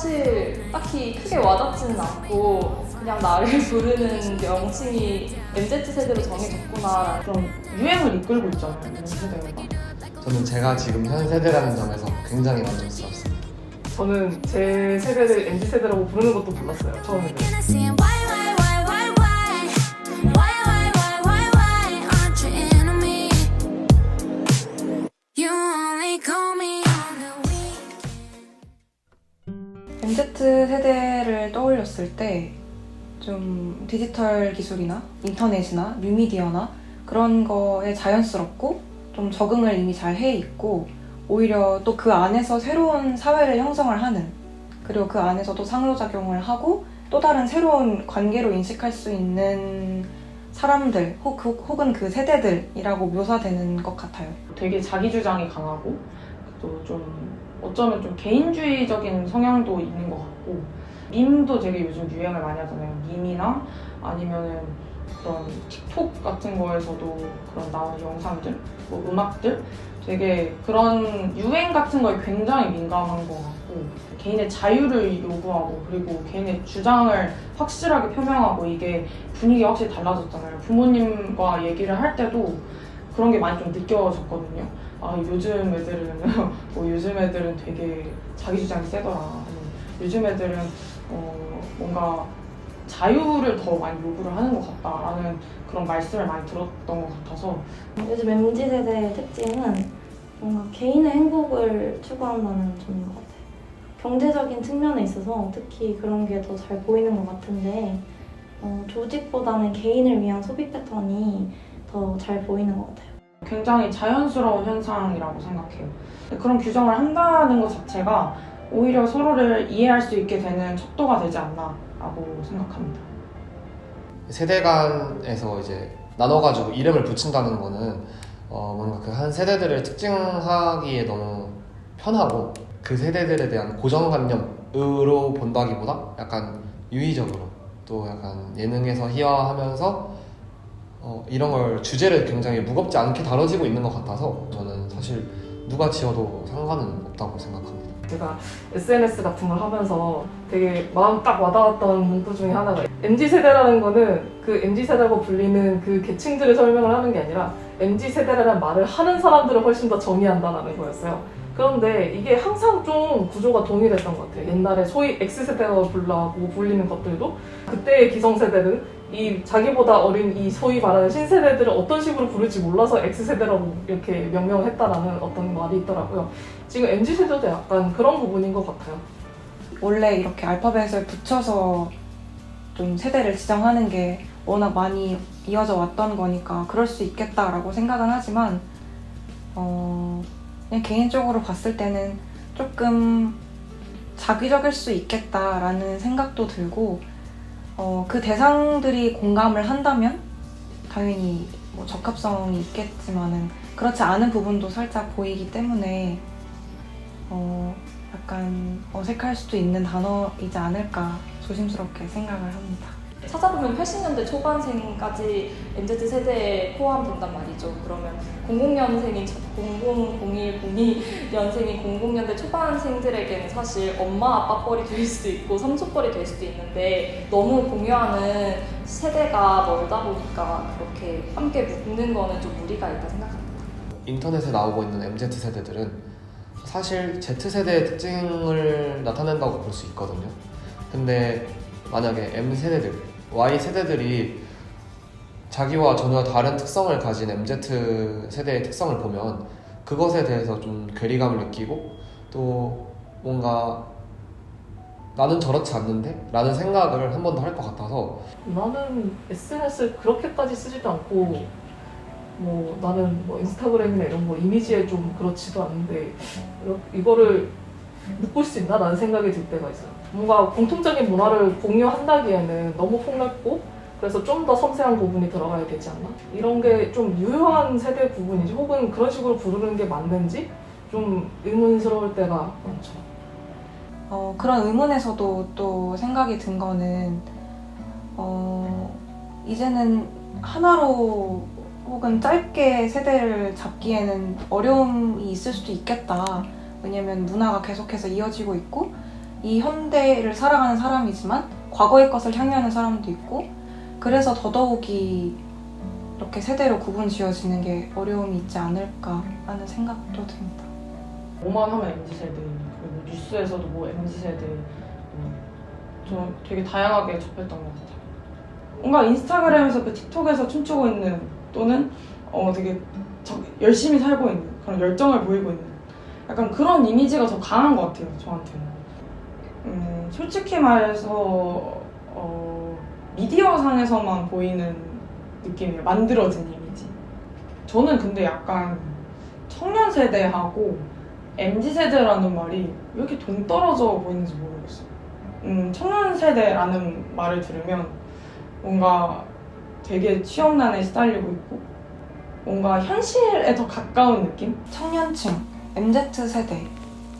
사실 딱히 크게 와닿지는 않고 그냥 나를 부르는 명칭이 MZ세대로 정해졌구나. 그런 유행을 이끌고 있잖아요, 요즘 세대가. 저는 제가 지금 현 세대라는 점에서 굉장히 만족스럽습니다. 저는 제 세대를 MZ세대라고 부르는 것도 몰랐어요, 처음에는. MZ세대를 떠올렸을 때 좀 디지털 기술이나 인터넷이나 뉴미디어나 그런 거에 자연스럽고 좀 적응을 이미 잘 해 있고 오히려 또 그 안에서 새로운 사회를 형성을 하는 그리고 그 안에서도 상호작용을 하고 또 다른 새로운 관계로 인식할 수 있는 사람들 혹은 그 세대들이라고 묘사되는 것 같아요. 되게 자기 주장이 강하고 또 좀 어쩌면 좀 개인주의적인 성향도 있는 것 같고 밈도 되게 요즘 유행을 많이 하잖아요. 밈이나 아니면은 그런 틱톡 같은 거에서도 그런 나오는 영상들, 뭐 음악들 되게 그런 유행 같은 거에 굉장히 민감한 것 같고 개인의 자유를 요구하고 그리고 개인의 주장을 확실하게 표명하고 이게 분위기가 확실히 달라졌잖아요. 부모님과 얘기를 할 때도 그런 게 많이 좀 느껴졌거든요. 아, 요즘 애들은 요즘 애들은 되게 자기 주장이 세더라. 요즘 애들은 뭔가 자유를 더 많이 요구를 하는 것 같다라는 그런 말씀을 많이 들었던 것 같아서 요즘 MZ세대의 특징은 뭔가 개인의 행복을 추구한다는 점인 것 같아요. 경제적인 측면에 있어서 특히 그런 게 더 잘 보이는 것 같은데 조직보다는 개인을 위한 소비 패턴이 더 잘 보이는 것 같아요. 굉장히 자연스러운 현상이라고 생각해요. 그런 규정을 한다는 것 자체가 오히려 서로를 이해할 수 있게 되는 척도가 되지 않나라고 생각합니다. 세대 간에서 이제 나눠가지고 이름을 붙인다는 거는 뭔가 그 한 세대들을 특징하기에 너무 편하고 그 세대들에 대한 고정관념으로 본다기보다 약간 유의적으로 또 약간 예능에서 희화하면서 이런 걸 주제를 굉장히 무겁지 않게 다뤄지고 있는 것 같아서 저는 사실 누가 지어도 상관은 없다고 생각합니다. 제가 SNS 같은 걸 하면서 되게 마음 딱 와닿았던 문구 중에 하나가 MZ세대라는 거는 그 MZ세대라고 불리는 그 계층들을 설명을 하는 게 아니라 MZ세대라는 말을 하는 사람들을 훨씬 더 정의한다는 거였어요. 그런데 이게 항상 좀 구조가 동일했던 것 같아요. 옛날에 소위 X세대라고 불리는 것들도 그때의 기성세대는 이 자기보다 어린 이 소위 말하는 신세대들을 어떤 식으로 부를지 몰라서 X세대라고 이렇게 명명을 했다라는 어떤 말이 있더라고요. 지금 MZ세대도 약간 그런 부분인 것 같아요. 원래 이렇게 알파벳을 붙여서 좀 세대를 지정하는 게 워낙 많이 이어져 왔던 거니까 그럴 수 있겠다라고 생각은 하지만 그냥 개인적으로 봤을 때는 조금 자기적일 수 있겠다라는 생각도 들고 그 대상들이 공감을 한다면 당연히 뭐 적합성이 있겠지만은 그렇지 않은 부분도 살짝 보이기 때문에 약간 어색할 수도 있는 단어이지 않을까 조심스럽게 생각을 합니다. 찾아보면 80년대 초반생까지 MZ세대에 포함된단 말이죠. 그러면 00년생인 0001, 02년생인 00년대 초반생들에게는 사실 엄마 아빠 뻘이 될 수도 있고 삼촌 뻘이 될 수도 있는데 너무 공유하는 세대가 멀다 보니까 그렇게 함께 묶는 거는 좀 무리가 있다 생각합니다. 인터넷에 나오고 있는 MZ세대들은 사실 Z세대의 특징을 나타낸다고 볼 수 있거든요. 근데 만약에 M세대들, Y세대들이 자기와 전혀 다른 특성을 가진 MZ세대의 특성을 보면 그것에 대해서 좀 괴리감을 느끼고 또 뭔가 나는 저렇지 않는데? 라는 생각을 한 번 더 할 것 같아서 나는 SNS를 그렇게까지 쓰지도 않고 뭐 나는 뭐 인스타그램이나 이런 거 이미지에 좀 그렇지도 않은데 이거를 묶을 수 있나? 라는 생각이 들 때가 있어요. 뭔가 공통적인 문화를 공유한다기에는 너무 폭넓고 그래서 좀 더 섬세한 부분이 들어가야 되지 않나? 이런 게 좀 유효한 세대 부분인지 혹은 그런 식으로 부르는 게 맞는지 좀 의문스러울 때가 많죠. 그런 의문에서도 또 생각이 든 거는 이제는 하나로 혹은 짧게 세대를 잡기에는 어려움이 있을 수도 있겠다. 왜냐면 문화가 계속해서 이어지고 있고 이 현대를 살아가는 사람이지만 과거의 것을 향유하는 사람도 있고 그래서 더더욱이 이렇게 세대로 구분 지어지는 게 어려움이 있지 않을까 하는 생각도 듭니다. 뭐만 하면 MZ세대, 그리고 뉴스에서도 뭐 MZ세대, 저 되게 다양하게 접했던 것 같아요. 뭔가 인스타그램에서 그 틱톡에서 춤추고 있는 또는 되게 열심히 살고 있는 그런 열정을 보이고 있는 약간 그런 이미지가 더 강한 것 같아요, 저한테는. 솔직히 말해서 미디어상에서만 보이는 느낌이에요. 만들어진 이미지. 저는 근데 약간 청년 세대하고 MZ 세대라는 말이 왜 이렇게 동떨어져 보이는지 모르겠어요. 청년 세대라는 말을 들으면 뭔가 되게 취업난에 시달리고 있고 뭔가 현실에 더 가까운 느낌? 청년층, MZ세대,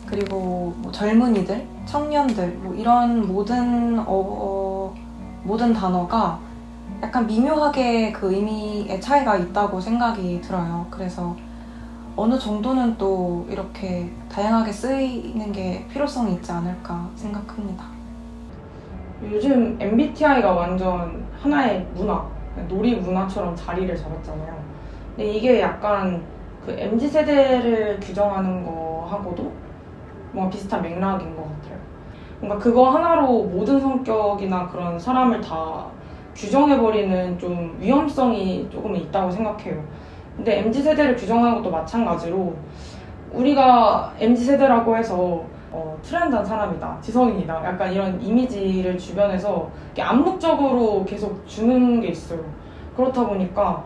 그리고 뭐 젊은이들, 청년들 뭐 이런 모든 단어가 약간 미묘하게 그 의미의 차이가 있다고 생각이 들어요. 그래서 어느 정도는 또 이렇게 다양하게 쓰이는 게 필요성이 있지 않을까 생각합니다. 요즘 MBTI가 완전 하나의 문화, 놀이 문화처럼 자리를 잡았잖아요. 근데 이게 약간 그 MZ세대를 규정하는 거하고도 뭔가 비슷한 맥락인 것 같아요. 뭔가 그거 하나로 모든 성격이나 그런 사람을 다 규정해버리는 좀 위험성이 조금 있다고 생각해요. 근데 MZ세대를 규정하는 것도 마찬가지로 우리가 MZ세대라고 해서 트렌드한 사람이다, 지성인이다 약간 이런 이미지를 주변에서 암묵적으로 계속 주는 게 있어요. 그렇다 보니까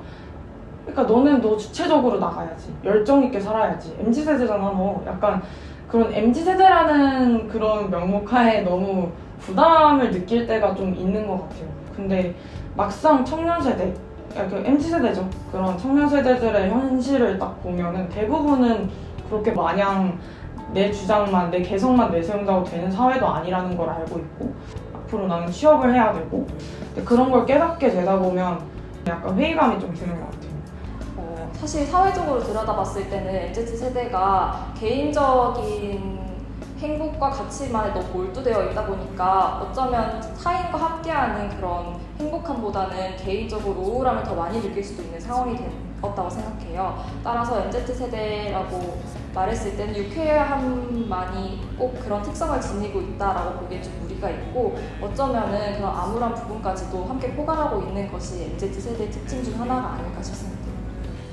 그러니까 너는 너 주체적으로 나가야지, 열정 있게 살아야지, MZ세대잖아 너, 약간 그런 MZ세대라는 그런 명목하에 너무 부담을 느낄 때가 좀 있는 것 같아요. 근데 막상 청년세대, MZ세대죠. 그런 청년세대들의 현실을 딱 보면은 대부분은 그렇게 마냥 내 주장만, 내 개성만 내세운다고 되는 사회도 아니라는 걸 알고 있고 앞으로 나는 취업을 해야 되고 그런 걸 깨닫게 되다 보면 약간 회의감이 좀 드는 것 같아요. 사실 사회적으로 들여다봤을 때는 MZ세대가 개인적인 행복과 가치만에 너무 몰두되어 있다 보니까 어쩌면 타인과 함께하는 그런 행복함보다는 개인적으로 우울함을 더 많이 느낄 수도 있는 상황이 되었다고 생각해요. 따라서 MZ세대라고 말했을 때는 유쾌함만이 꼭 그런 특성을 지니고 있다라고 보기엔 좀 무리가 있고 어쩌면은 그런 암울한 부분까지도 함께 포괄하고 있는 것이 MZ세대의 특징 중 하나가 아닐까 싶습니다.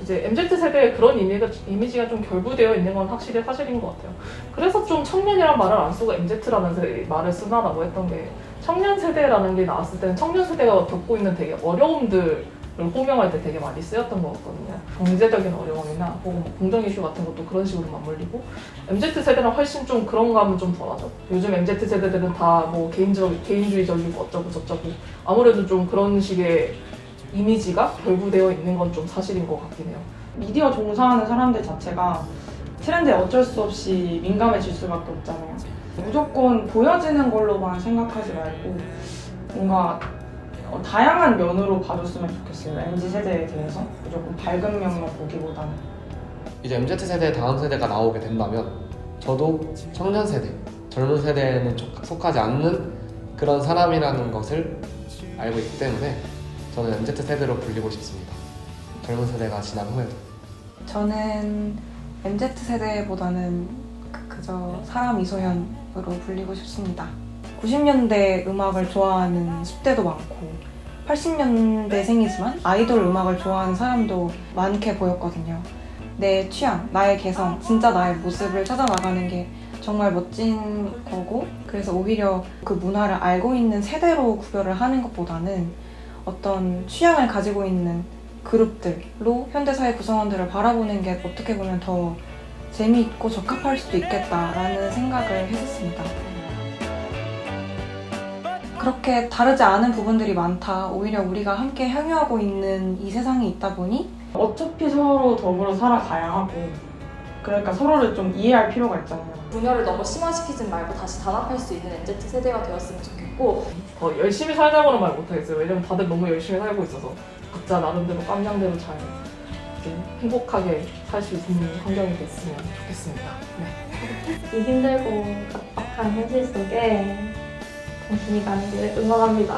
이제 MZ세대의 그런 이미지가 좀 결부되어 있는 건 확실히 사실인 것 같아요. 그래서 좀 청년이란 말을 안 쓰고 MZ라는 말을 쓰나라고 했던 게 청년 세대라는 게 나왔을 때는 청년 세대가 겪고 있는 되게 어려움들을 호명할 때 되게 많이 쓰였던 것 같거든요. 경제적인 어려움이나 혹은 뭐 공정 이슈 같은 것도 그런 식으로 맞물리고 MZ세대는 훨씬 좀 그런 감은 좀 덜하죠. 요즘 MZ세대들은 다 뭐 개인주의적이고 어쩌고 저쩌고 아무래도 좀 그런 식의 이미지가 결부되어 있는 건 좀 사실인 것 같긴 해요. 미디어 종사하는 사람들 자체가 트렌드에 어쩔 수 없이 민감해질 수밖에 없잖아요. 무조건 보여지는 걸로만 생각하지 말고 뭔가 다양한 면으로 봐줬으면 좋겠어요. MZ세대에 대해서 무조건 밝은 면만 보기보다는. 이제 MZ세대 다음 세대가 나오게 된다면 저도 청년 세대, 젊은 세대에는 속하지 않는 그런 사람이라는 것을 알고 있기 때문에 저는 MZ세대로 불리고 싶습니다. 젊은 세대가 지난 후에도. 저는 MZ세대보다는 그저 사람 이소현으로 불리고 싶습니다. 90년대 음악을 좋아하는 10대도 많고 80년대생이지만 아이돌 음악을 좋아하는 사람도 많게 보였거든요. 내 취향, 나의 개성, 진짜 나의 모습을 찾아나가는 게 정말 멋진 거고 그래서 오히려 그 문화를 알고 있는 세대로 구별을 하는 것보다는 어떤 취향을 가지고 있는 그룹들로 현대사회 구성원들을 바라보는 게 어떻게 보면 더 재미있고 적합할 수도 있겠다라는 생각을 했었습니다. 그렇게 다르지 않은 부분들이 많다. 오히려 우리가 함께 향유하고 있는 이 세상이 있다 보니 어차피 서로 더불어 살아가야 하고 그러니까 서로를 좀 이해할 필요가 있잖아요. 분열을 너무 심화시키지 말고 다시 단합할 수 있는 MZ세대가 되었으면 좋겠고 더 열심히 살자고는 말 못하겠어요. 왜냐면 다들 너무 열심히 살고 있어서 각자 나름대로 깜냥대로 잘 이렇게 행복하게 살 수 있는 환경이 됐으면 좋겠습니다. 네. 이 힘들고 각박한 현실 속에 당신이 가는 길을 응원합니다.